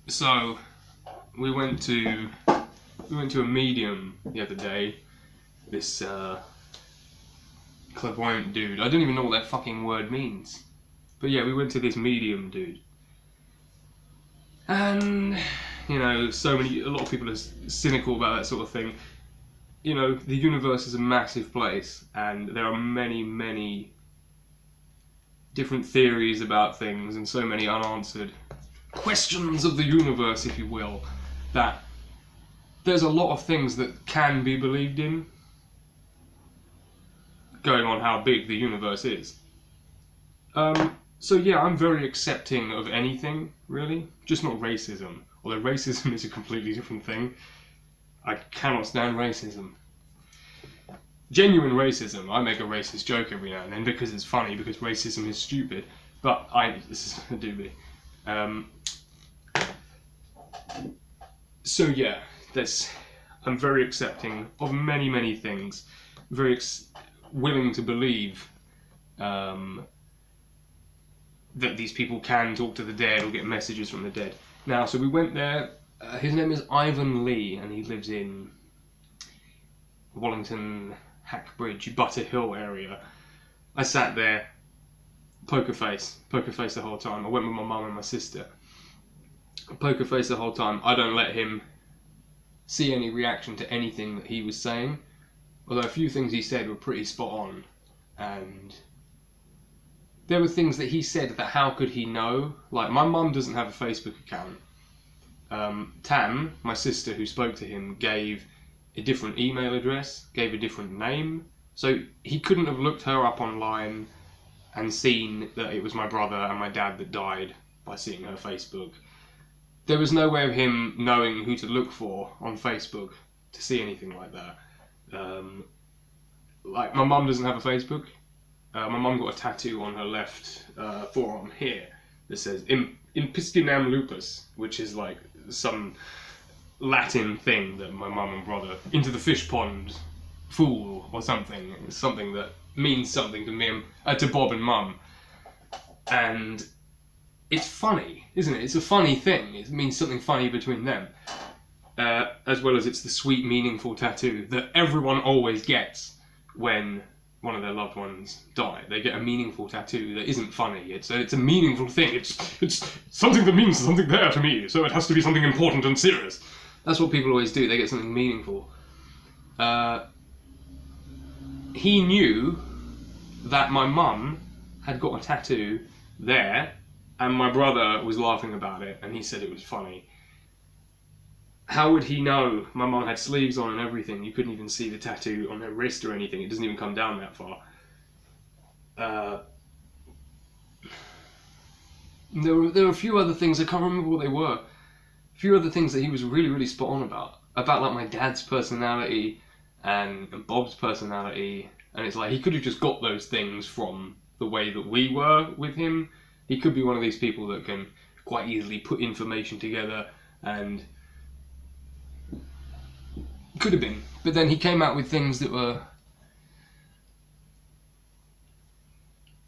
So we went to a medium the other day. This clairvoyant dude. I don't even know what that fucking word means. But yeah, we went to this medium dude. And you know, a lot of people are cynical about that sort of thing. You know, the universe is a massive place, and there are many, many different theories about things, and so many unanswered questions of the universe, if you will, that there's a lot of things that can be believed in, going on how big the universe is. So yeah, I'm very accepting of anything, really. Just not racism. Although racism is a completely different thing. I cannot stand racism. Genuine racism. I make a racist joke every now and then because it's funny, because racism is stupid. But this is a doobie. So yeah, I'm very accepting of many, many things. Very willing to believe that these people can talk to the dead or get messages from the dead. Now, so we went there. His name is Ivan Lee, and he lives in Wallington, Hackbridge, Butter Hill area. I sat there, poker face the whole time. I went with my mum and my sister. Poker face the whole time. I don't let him see any reaction to anything that he was saying. Although a few things he said were pretty spot on, and there were things that he said that how could he know? Like, my mum doesn't have a Facebook account. Tam, my sister who spoke to him, gave a different email address, gave a different name, so he couldn't have looked her up online and seen that it was my brother and my dad that died by seeing her Facebook. There was no way of him knowing who to look for on Facebook to see anything like that. Like, my mum doesn't have a Facebook. My mum got a tattoo on her left forearm here that says in piscinam lupus, which is like some Latin thing that my mum and brother, into the fish pond, fool or something. It's something that means something to me and to Bob and Mum. And it's funny, isn't it? It's a funny thing. It means something funny between them. As well as it's the sweet, meaningful tattoo that everyone always gets when one of their loved ones die. They get a meaningful tattoo that isn't funny. It's a meaningful thing. It's something that means something there to me, so it has to be something important and serious. That's what people always do. They get something meaningful. He knew that my mum had got a tattoo there, and my brother was laughing about it, and he said it was funny. How would he know? My mum had sleeves on and everything. You couldn't even see the tattoo on her wrist or anything. It doesn't even come down that far. There were a few other things. I can't remember what they were. A few other things that he was really, really spot on about. About like my dad's personality and Bob's personality. And it's like he could have just got those things from the way that we were with him. He could be one of these people that can quite easily put information together, and could have been. But then he came out with things that were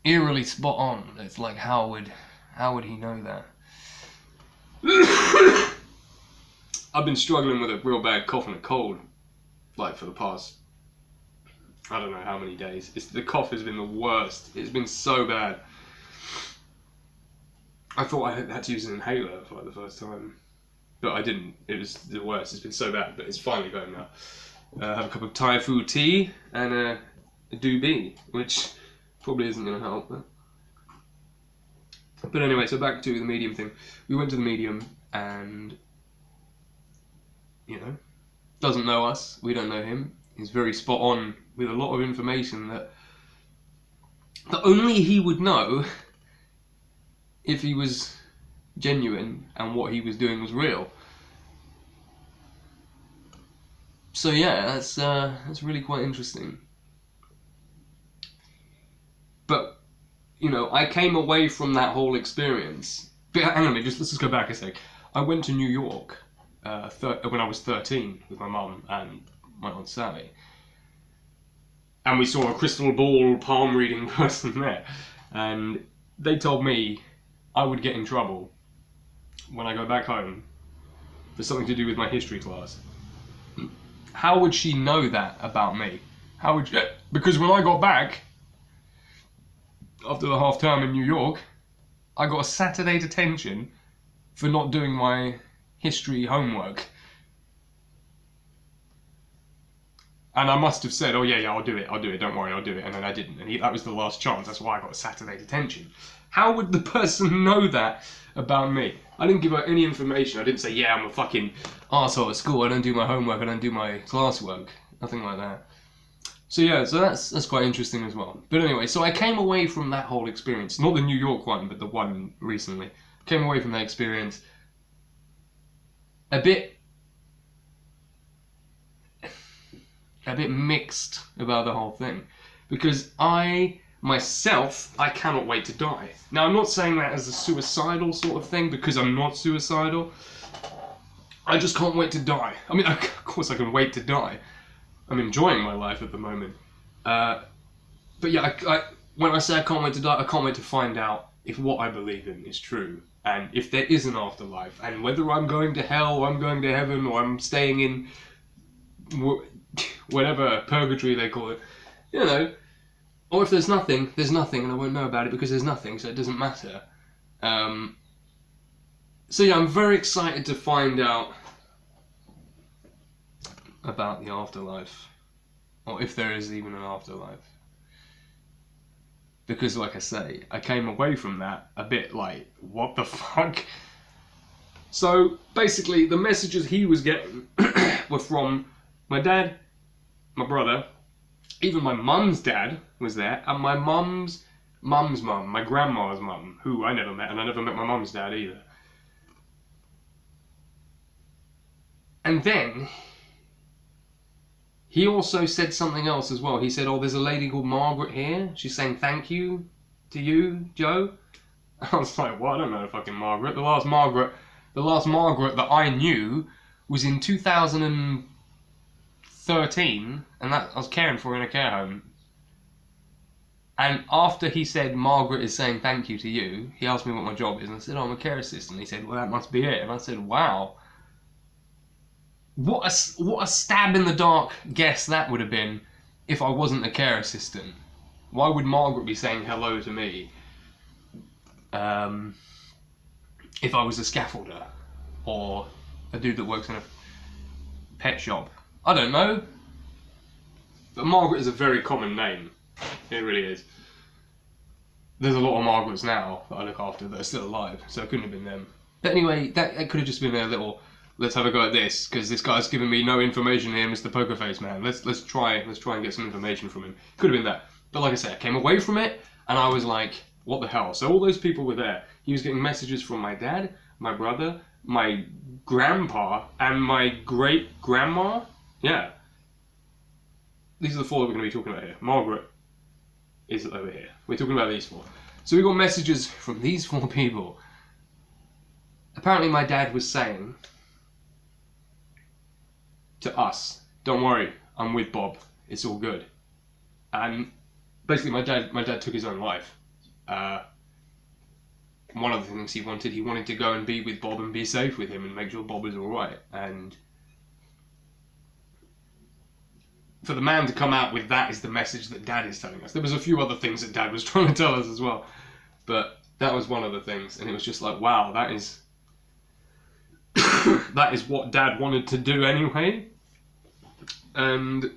eerily spot on. It's like, how would he know that? I've been struggling with a real bad cough and a cold, like for the past, I don't know how many days. The cough has been the worst. It's been so bad. I thought I had to use an inhaler for like the first time, but I didn't. It was the worst. It's been so bad, but it's finally going now. I have a cup of Thai food tea and a doobie, which probably isn't going to help. But anyway, so back to the medium thing. We went to the medium, and doesn't know us. We don't know him. He's very spot on with a lot of information that only he would know if he was genuine and what he was doing was real. So yeah, that's really quite interesting. But I came away from that whole experience. But hang on a minute, let's just go back a sec. I went to New York when I was 13 with my mum and my Aunt Sally, and we saw a crystal ball palm reading person there, and they told me I would get in trouble when I go back home for something to do with my history class. How would she know that about me? How would you... Because when I got back, after the half term in New York, I got a Saturday detention for not doing my history homework. And I must have said, oh yeah, I'll do it, don't worry, I'll do it. And then I didn't. And that was the last chance. That's why I got a Saturday detention. How would the person know that about me? I didn't give her any information. I didn't say, yeah, I'm a fucking arsehole at school. I don't do my homework. I don't do my classwork. Nothing like that. So yeah, so that's quite interesting as well. But anyway, so I came away from that whole experience. Not the New York one, but the one recently. Came away from that experience a bit mixed about the whole thing. Because myself, I cannot wait to die. Now, I'm not saying that as a suicidal sort of thing, because I'm not suicidal. I just can't wait to die. I mean, of course I can wait to die. I'm enjoying my life at the moment. But yeah, when I say I can't wait to die, I can't wait to find out if what I believe in is true. And if there is an afterlife. And whether I'm going to hell, or I'm going to heaven, or I'm staying in whatever purgatory they call it. You know. Or if there's nothing, and I won't know about it because there's nothing, so it doesn't matter. So yeah, I'm very excited to find out about the afterlife. Or if there is even an afterlife. Because like I say, I came away from that a bit like, what the fuck? So basically, the messages he was getting were from my dad, my brother, even my mum's dad was there, and my mum's mum, my grandma's mum, who I never met, and I never met my mum's dad either. And then, he also said something else as well. He said, oh, there's a lady called Margaret here. She's saying thank you to you, Joe. I was like, well, I don't know fucking Margaret. The last Margaret that I knew was in 2013, and that I was caring for in a care home. And after he said, Margaret is saying thank you to you, he asked me what my job is, and I said, oh, I'm a care assistant. He said, well, that must be it. And I said, wow. What a stab in the dark guess that would have been if I wasn't a care assistant. Why would Margaret be saying hello to me if I was a scaffolder or a dude that works in a pet shop? I don't know. But Margaret is a very common name. It really is. There's a lot of Margarets now that I look after that are still alive, so it couldn't have been them. But anyway, that could have just been a little... Let's have a go at this, because this guy's giving me no information here, Mr. Pokerface Man. Let's try and get some information from him. Could have been that. But like I said, I came away from it, and I was like, what the hell? So all those people were there. He was getting messages from my dad, my brother, my grandpa, and my great-grandma. Yeah. These are the four that we're going to be talking about here. Margaret is over here. We're talking about these four. So we got messages from these four people. Apparently my dad was saying... to us, don't worry, I'm with Bob, it's all good. And basically my dad took his own life. One of the things he wanted to go and be with Bob and be safe with him and make sure Bob was alright. And for the man to come out with that is the message that Dad is telling us. There was a few other things that Dad was trying to tell us as well, but that was one of the things, and it was just like, wow, that is that is what Dad wanted to do anyway. And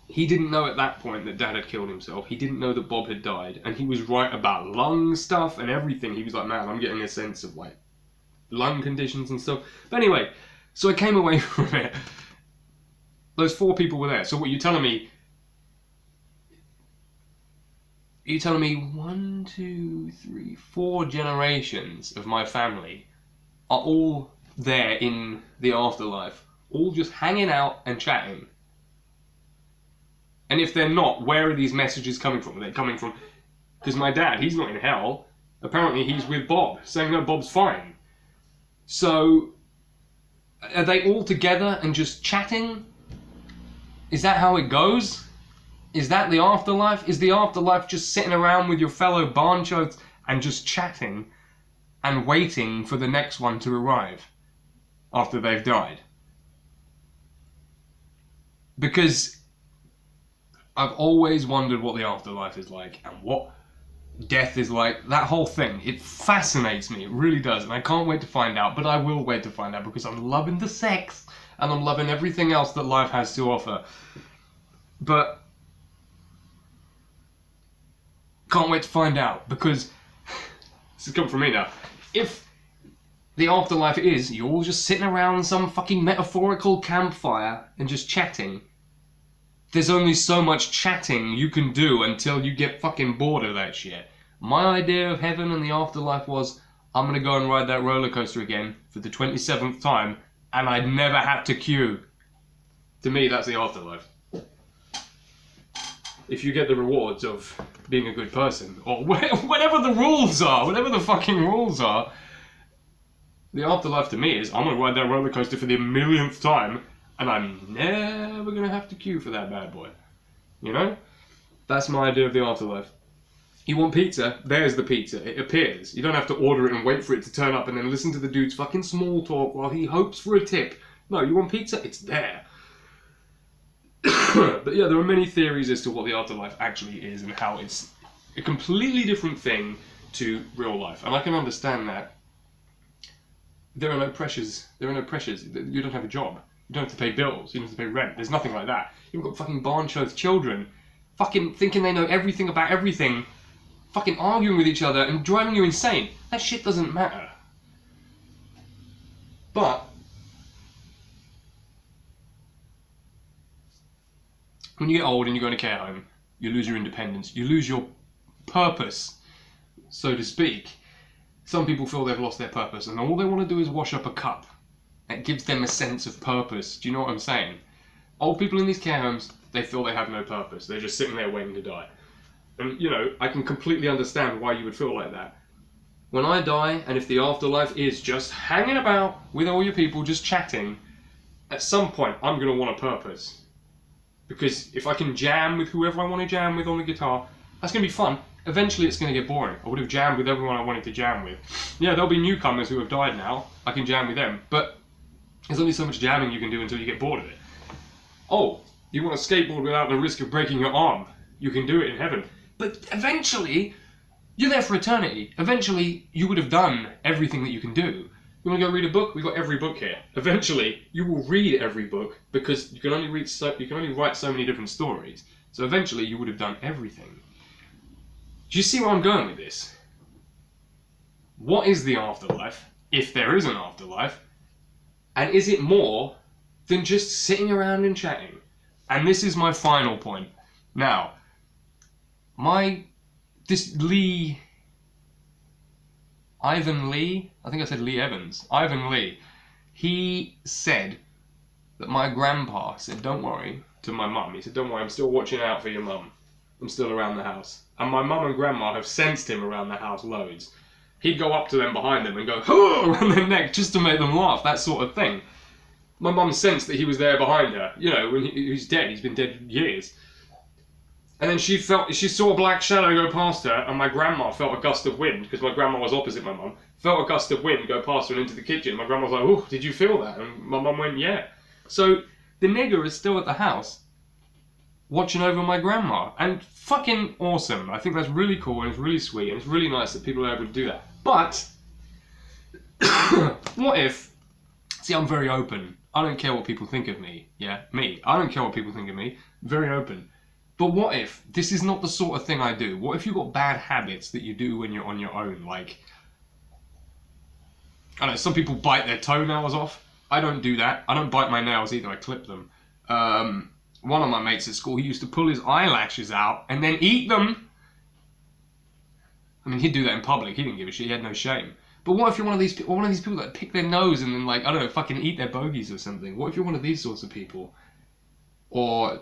he didn't know at that point that Dad had killed himself. He didn't know that Bob had died, and he was right about lung stuff and everything. He was like, man, I'm getting a sense of like lung conditions and stuff. But anyway, so I came away from it. Those four people were there. So what you're telling me? You're telling me 1, 2, 3, 4 generations of my family are all there in the afterlife, all just hanging out and chatting. And if they're not, where are these messages coming from? Are they coming from... Because my dad, he's not in hell. Apparently he's with Bob, saying no, Bob's fine. So, are they all together and just chatting? Is that how it goes? Is that the afterlife? Is the afterlife just sitting around with your fellow barnchotes and just chatting? and waiting for the next one to arrive after they've died. Because I've always wondered what the afterlife is like and what death is like. That whole thing, it fascinates me. It really does. And I can't wait to find out. But I will wait to find out because I'm loving the sex and I'm loving everything else that life has to offer. But can't wait to find out because this has come from me now. If the afterlife is you're all just sitting around some fucking metaphorical campfire and just chatting, there's only so much chatting you can do until you get fucking bored of that shit. My idea of heaven and the afterlife was, I'm gonna go and ride that roller coaster again for the 27th time, and I'd never had to queue. To me, that's the afterlife. If you get the rewards of being a good person, or whatever the rules are, whatever the fucking rules are, the afterlife to me is, I'm gonna ride that roller coaster for the millionth time, and I'm never gonna have to queue for that bad boy. You know? That's my idea of the afterlife. You want pizza? There's the pizza. It appears. You don't have to order it and wait for it to turn up and then listen to the dude's fucking small talk while he hopes for a tip. No, you want pizza? It's there. But yeah, there are many theories as to what the afterlife actually is and how it's a completely different thing to real life. And I can understand that. There are no pressures. There are no pressures. You don't have a job. You don't have to pay bills. You don't have to pay rent. There's nothing like that. You've got fucking barn-chothed children fucking thinking they know everything about everything, fucking arguing with each other and driving you insane. That shit doesn't matter. But when you get old and you go in a care home, you lose your independence. You lose your purpose, so to speak. Some people feel they've lost their purpose and all they want to do is wash up a cup. That gives them a sense of purpose. Do you know what I'm saying? Old people in these care homes, they feel they have no purpose. They're just sitting there waiting to die. And, you know, I can completely understand why you would feel like that. When I die, and if the afterlife is just hanging about with all your people, just chatting, at some point, I'm going to want a purpose. Because if I can jam with whoever I want to jam with on the guitar, that's going to be fun. Eventually it's going to get boring. I would have jammed with everyone I wanted to jam with. Yeah, there'll be newcomers who have died now. I can jam with them. But there's only so much jamming you can do until you get bored of it. Oh, you want to skateboard without the risk of breaking your arm? You can do it in heaven. But eventually, you're there for eternity. Eventually, you would have done everything that you can do. You want to go read a book? We've got every book here. Eventually, you will read every book because you can only write so many different stories. So eventually, you would have done everything. Do you see where I'm going with this? What is the afterlife, if there is an afterlife? And is it more than just sitting around and chatting? And this is my final point. Now, Ivan Lee, I think I said Lee Evans, Ivan Lee, he said that my grandpa said, don't worry, to my mum. He said, don't worry, I'm still watching out for your mum. I'm still around the house. And my mum and grandma have sensed him around the house loads. He'd go up to them behind them and go, "Hoo!" around their neck just to make them laugh, that sort of thing. My mum sensed that he was there behind her. You know, when he's dead, he's been dead years. And then she saw a black shadow go past her, and my grandma felt a gust of wind, because my grandma was opposite my mum, felt a gust of wind go past her and into the kitchen. My grandma was like, "Oh, did you feel that?" And my mum went, "Yeah." So the nigger is still at the house, watching over my grandma, and fucking awesome. I think that's really cool, and it's really sweet, and it's really nice that people are able to do that. But, what if, see, I'm very open. I don't care what people think of me, yeah? Me. I don't care what people think of me. Very open. But what if this is not the sort of thing I do? What if you've got bad habits that you do when you're on your own? Like, I don't know, some people bite their toenails off. I don't do that. I don't bite my nails either. I clip them. One of my mates at school, he used to pull his eyelashes out and then eat them. I mean, he'd do that in public. He didn't give a shit. He had no shame. But what if you're one of these people that pick their nose and then, like, I don't know, fucking eat their bogies or something? What if you're one of these sorts of people? Or,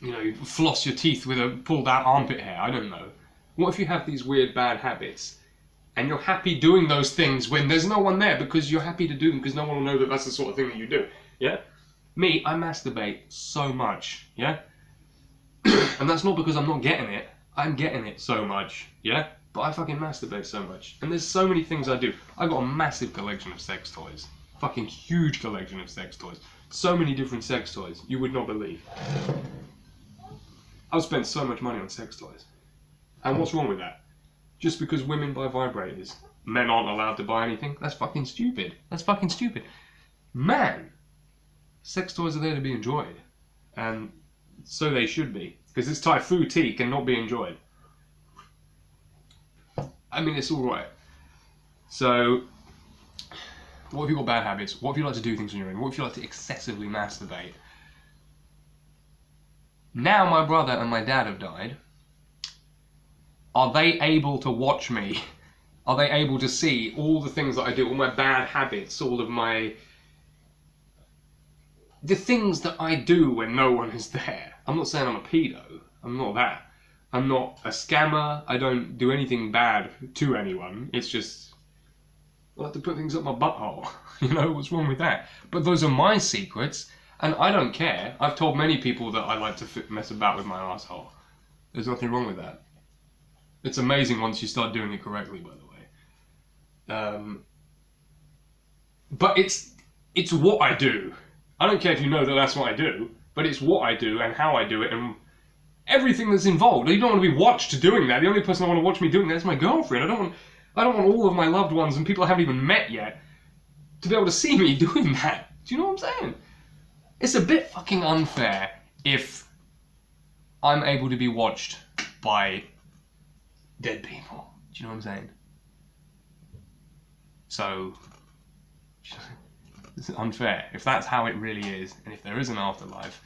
you know, floss your teeth with a pulled out armpit hair? I don't know. What if you have these weird bad habits and you're happy doing those things when there's no one there because you're happy to do them because no one will know that that's the sort of thing that you do? Yeah? Me, I masturbate so much, yeah? And that's not because I'm not getting it. I'm getting it so much, yeah? but I fucking masturbate so much. And there's so many things I do. I've got a massive collection of sex toys. Fucking huge collection of sex toys. So many different sex toys, you would not believe. I've spent so much money on sex toys. And what's wrong with that? Just because women buy vibrators, men aren't allowed to buy anything? That's fucking stupid. That's fucking stupid. Man, sex toys are there to be enjoyed. And so they should be. Because this Typhoon tea cannot be enjoyed. I mean, it's alright. So, what if you've got bad habits? What if you like to do things on your own? What if you like to excessively masturbate? Now my brother and my dad have died. Are they able to watch me? Are they able to see all the things that I do, all my bad habits, all of my... the things that I do when no one is there? I'm not saying I'm a pedo. I'm not that. I'm not a scammer. I don't do anything bad to anyone. It's just... I like to put things up my butthole. You know, what's wrong with that? But those are my secrets, and I don't care. I've told many people that I like to mess about with my asshole. There's nothing wrong with that. It's amazing once you start doing it correctly, by the way. But it's what I do. I don't care if you know that that's what I do, but it's what I do and how I do it and everything that's involved. You don't want to be watched doing that. The only person I want to watch me doing that is my girlfriend. I don't want all of my loved ones and people I haven't even met yet to be able to see me doing that. Do you know what I'm saying? It's a bit fucking unfair if I'm able to be watched by dead people. Do you know what I'm saying? So, it's unfair. If that's how it really is, and if there is an afterlife,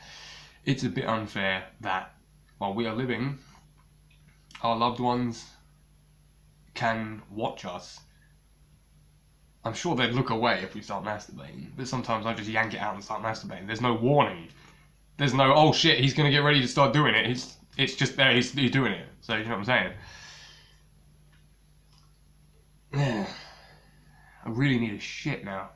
it's a bit unfair that while we are living, our loved ones can watch us. I'm sure they'd look away if we start masturbating, but sometimes I just yank it out and start masturbating. There's no warning. There's no, oh shit, he's going to get ready to start doing it. It's just there, he's doing it. So, you know what I'm saying? Yeah. I really need a shit now.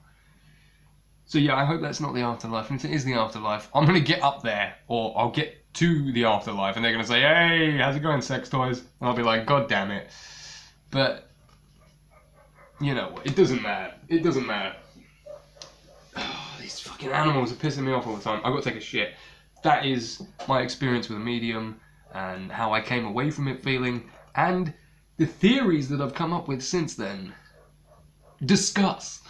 So yeah, I hope that's not the afterlife. And if it is the afterlife, I'm going to get up there, or I'll get to the afterlife, and they're going to say, hey, how's it going, sex toys? And I'll be like, God damn it. But, you know, it doesn't matter. It doesn't matter. Oh, these fucking animals are pissing me off all the time. I've got to take a shit. That is my experience with a medium, and how I came away from it feeling, and the theories that I've come up with since then. Discuss.